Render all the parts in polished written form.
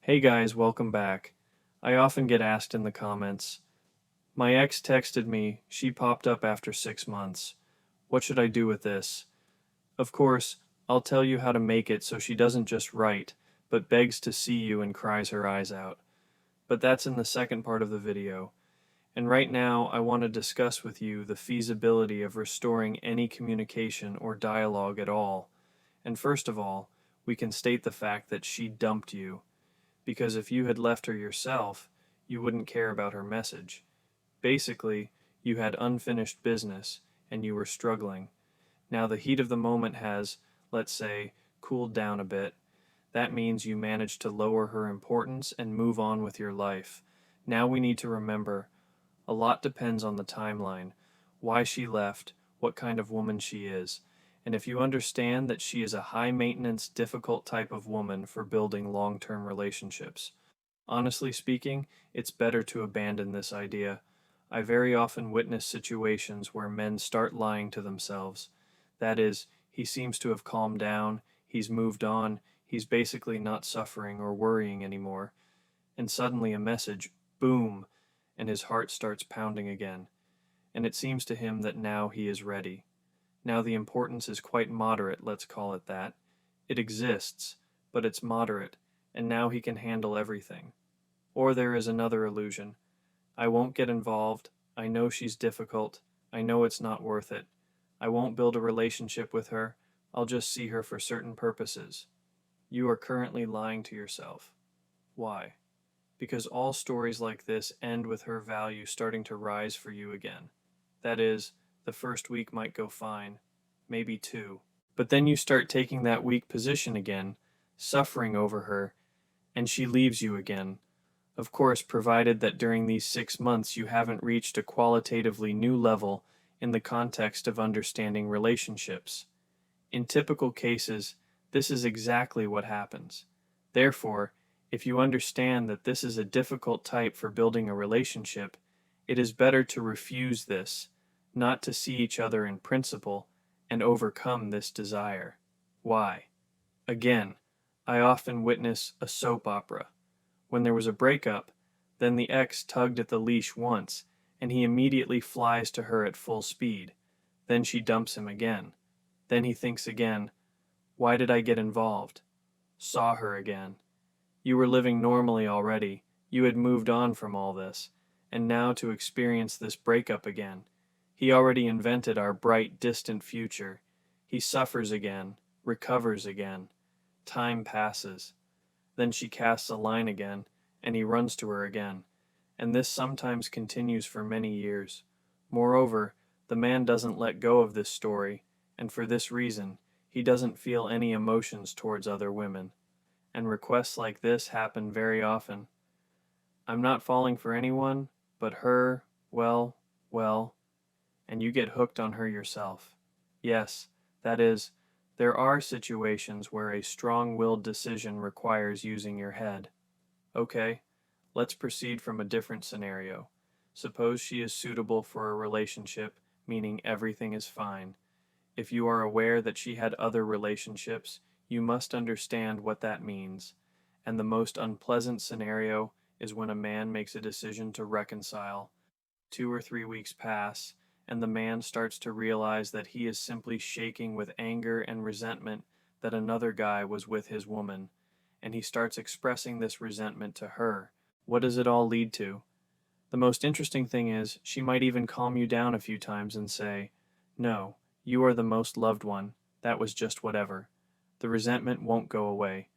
Hey guys, welcome back. I often get asked in the comments, my ex texted me, she popped up after 6 months. What should I do with this? Of course, I'll tell you how to make it so she doesn't just write, but begs to see you and cries her eyes out. But that's in the second part of the video. And right now, I want to discuss with you the feasibility of restoring any communication or dialogue at all. And first of all, we can state the fact that she dumped you, because if you had left her yourself, you wouldn't care about her message. Basically, you had unfinished business and you were struggling. Now the heat of the moment has, let's say, cooled down a bit. That means you managed to lower her importance and move on with your life. Now we need to remember, a lot depends on the timeline, why she left, what kind of woman she is, and if you understand that she is a high maintenance, difficult type of woman for building long term relationships. Honestly speaking, it's better to abandon this idea. I very often witness situations where men start lying to themselves. That is, he seems to have calmed down, he's moved on, he's basically not suffering or worrying anymore. And suddenly a message, boom, and his heart starts pounding again. And it seems to him that now he is ready. Now the importance is quite moderate, let's call it that. It exists, but it's moderate, and now he can handle everything. Or there is another illusion. I won't get involved. I know she's difficult. I know it's not worth it. I won't build a relationship with her. I'll just see her for certain purposes. You are currently lying to yourself. Why? Because all stories like this end with her value starting to rise for you again. That is, the first week might go fine, maybe two. But then you start taking that weak position again, suffering over her, and she leaves you again. Of course, provided that during these 6 months you haven't reached a qualitatively new level in the context of understanding relationships. In typical cases, this is exactly what happens. Therefore, if you understand that this is a difficult type for building a relationship, it is better to refuse this, not to see each other in principle, and overcome this desire. Why? Again, I often witness a soap opera. When there was a breakup, then the ex tugged at the leash once, and he immediately flies to her at full speed. Then she dumps him again. Then he thinks again, why did I get involved? Saw her again. You were living normally already. You had moved on from all this. And now to experience this breakup again. He already invented our bright, distant future. He suffers again, recovers again. Time passes. Then she casts a line again, and he runs to her again. And this sometimes continues for many years. Moreover, the man doesn't let go of this story, and for this reason, he doesn't feel any emotions towards other women. And requests like this happen very often. I'm not falling for anyone, but her, well, and you get hooked on her yourself. Yes, that is, there are situations where a strong-willed decision requires using your head. Okay, let's proceed from a different scenario. Suppose she is suitable for a relationship, meaning everything is fine. If you are aware that she had other relationships, you must understand what that means. And the most unpleasant scenario is when a man makes a decision to reconcile. 2 or 3 weeks pass, and the man starts to realize that he is simply shaking with anger and resentment that another guy was with his woman, and he starts expressing this resentment to her. What does it all lead to? The most interesting thing is, she might even calm you down a few times and say, no, you are the most loved one, that was just whatever. The resentment won't go away.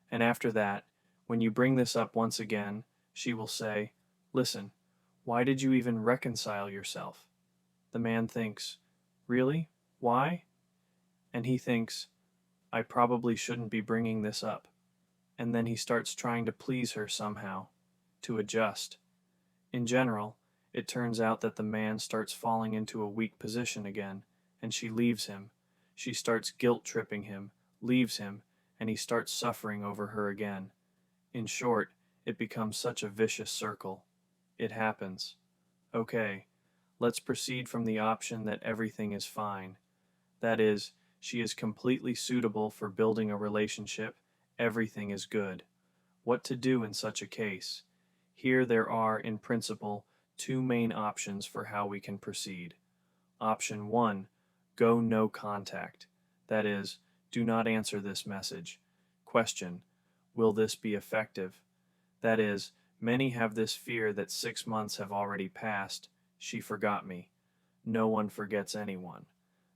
And after that, when you bring this up once again, she will say, listen, why did you even reconcile yourself? The man thinks, really? Why? And he thinks, I probably shouldn't be bringing this up. And then he starts trying to please her somehow, to adjust. In general, it turns out that the man starts falling into a weak position again, and she leaves him. She starts guilt-tripping him, leaves him, and he starts suffering over her again. In short, it becomes such a vicious circle. It happens. Okay, let's proceed from the option that everything is fine. That is, she is completely suitable for building a relationship, everything is good. What to do in such a case? Here there are, in principle, two main options for how we can proceed. Option 1, go no contact. That is, do not answer this message. Question, will this be effective? That is, many have this fear that 6 months have already passed. She forgot me. No one forgets anyone.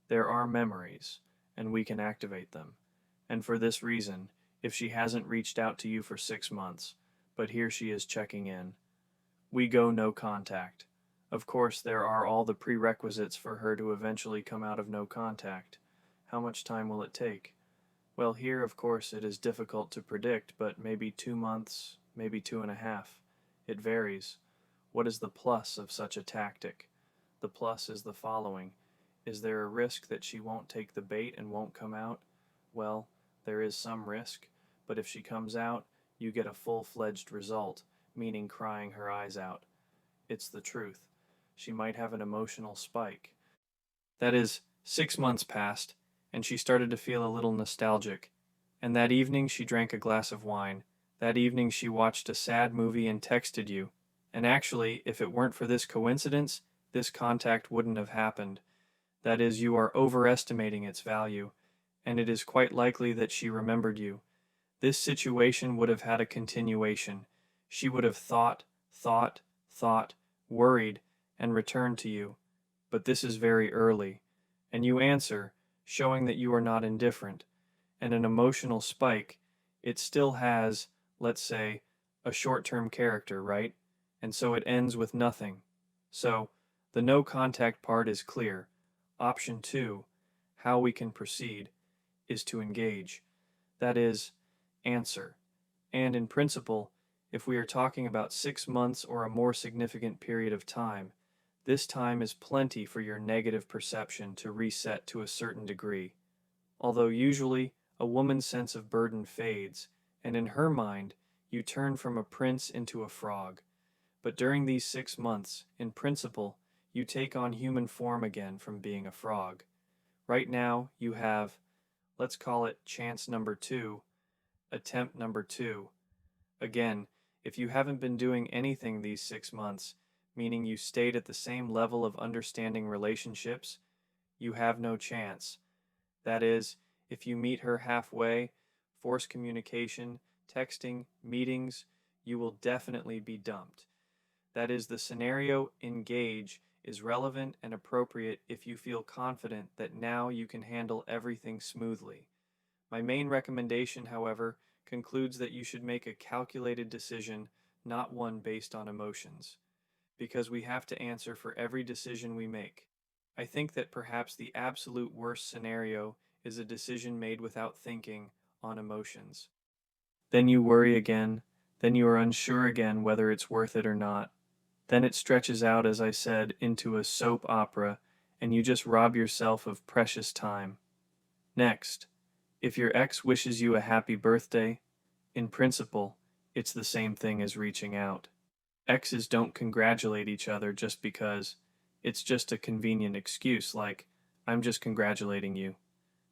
There are memories, and we can activate them. And for this reason, if she hasn't reached out to you for 6 months, but here she is checking in, we go no contact. Of course, there are all the prerequisites for her to eventually come out of no contact. How much time will it take? Well, here, of course, it is difficult to predict, but maybe 2 months, maybe 2.5. It varies. What is the plus of such a tactic? The plus is the following. Is there a risk that she won't take the bait and won't come out? Well, there is some risk, but if she comes out, you get a full-fledged result, meaning crying her eyes out. It's the truth. She might have an emotional spike. That is, 6 months passed, and she started to feel a little nostalgic. And that evening she drank a glass of wine. That evening she watched a sad movie and texted you. And actually, if it weren't for this coincidence, this contact wouldn't have happened. That is, you are overestimating its value, and it is quite likely that she remembered you. This situation would have had a continuation. She would have thought, worried, and returned to you. But this is very early, and you answer, showing that you are not indifferent. And an emotional spike, it still has, let's say, a short-term character, right? And so it ends with nothing. So, the no contact part is clear. Option 2, how we can proceed, is to engage. That is, answer. And in principle, if we are talking about 6 months or a more significant period of time, this time is plenty for your negative perception to reset to a certain degree. Although usually, a woman's sense of burden fades, and in her mind, you turn from a prince into a frog. But during these 6 months, in principle, you take on human form again from being a frog. Right now, you have, let's call it chance number 2, attempt number 2. Again, if you haven't been doing anything these 6 months, meaning you stayed at the same level of understanding relationships, you have no chance. That is, if you meet her halfway, force communication, texting, meetings, you will definitely be dumped. That is, the scenario engage is relevant and appropriate if you feel confident that now you can handle everything smoothly. My main recommendation, however, concludes that you should make a calculated decision, not one based on emotions, because we have to answer for every decision we make. I think that perhaps the absolute worst scenario is a decision made without thinking, on emotions. Then you worry again, then you are unsure again whether it's worth it or not. Then it stretches out, as I said, into a soap opera, and you just rob yourself of precious time. Next, if your ex wishes you a happy birthday, in principle, it's the same thing as reaching out. Exes don't congratulate each other just because. It's just a convenient excuse like, I'm just congratulating you.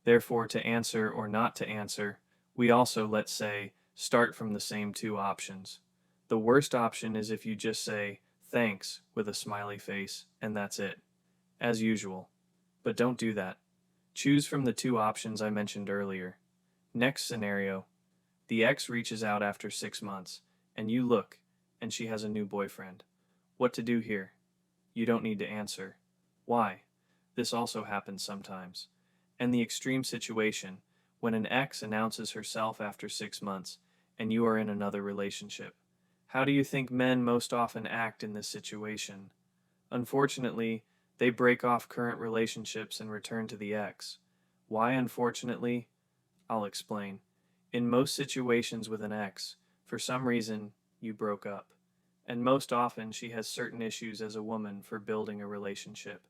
Therefore, to answer or not to answer, we also, let's say, start from the same two options. The worst option is if you just say, thanks, with a smiley face, and that's it. As usual. But don't do that. Choose from the two options I mentioned earlier. Next scenario. The ex reaches out after 6 months, and you look, and she has a new boyfriend. What to do here? You don't need to answer. Why? This also happens sometimes. And the extreme situation, when an ex announces herself after 6 months, and you are in another relationship. How do you think men most often act in this situation? Unfortunately, they break off current relationships and return to the ex. Why unfortunately? I'll explain. In most situations with an ex, for some reason, you broke up. And most often she has certain issues as a woman for building a relationship.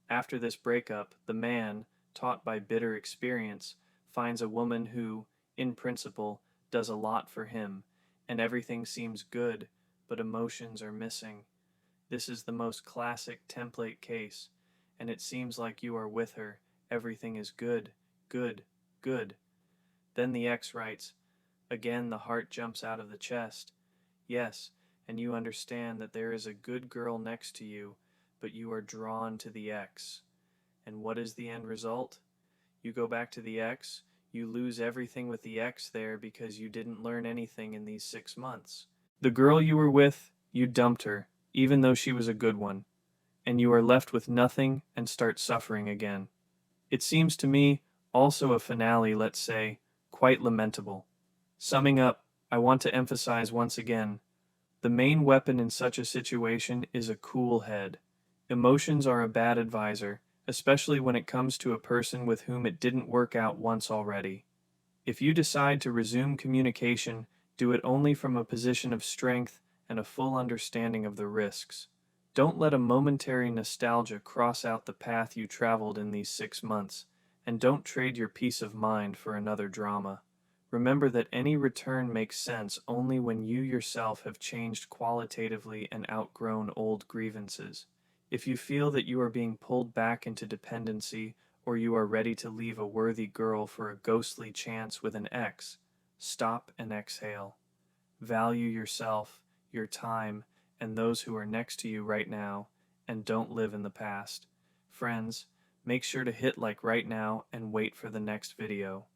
After this breakup, the man, taught by bitter experience, finds a woman who, in principle, does a lot for him, and everything seems good, but emotions are missing. This is the most classic template case, and it seems like you are with her, everything is good, good, good. Then the ex writes, Again, the heart jumps out of the chest. Yes, and you understand that there is a good girl next to you, but you are drawn to the ex. And what is the end result? You go back to the ex, you lose everything with the ex there because you didn't learn anything in these 6 months. The girl you were with, you dumped her, even though she was a good one, and you are left with nothing and start suffering again. It seems to me also a finale, let's say, quite lamentable. Summing up, I want to emphasize once again, the main weapon in such a situation is a cool head. Emotions are a bad advisor, especially when it comes to a person with whom it didn't work out once already. If you decide to resume communication, do it only from a position of strength and a full understanding of the risks. Don't let a momentary nostalgia cross out the path you traveled in these 6 months, and don't trade your peace of mind for another drama. Remember that any return makes sense only when you yourself have changed qualitatively and outgrown old grievances. If you feel that you are being pulled back into dependency, or you are ready to leave a worthy girl for a ghostly chance with an ex, stop and exhale. Value yourself, your time, and those who are next to you right now, and don't live in the past. Friends, make sure to hit like right now and wait for the next video.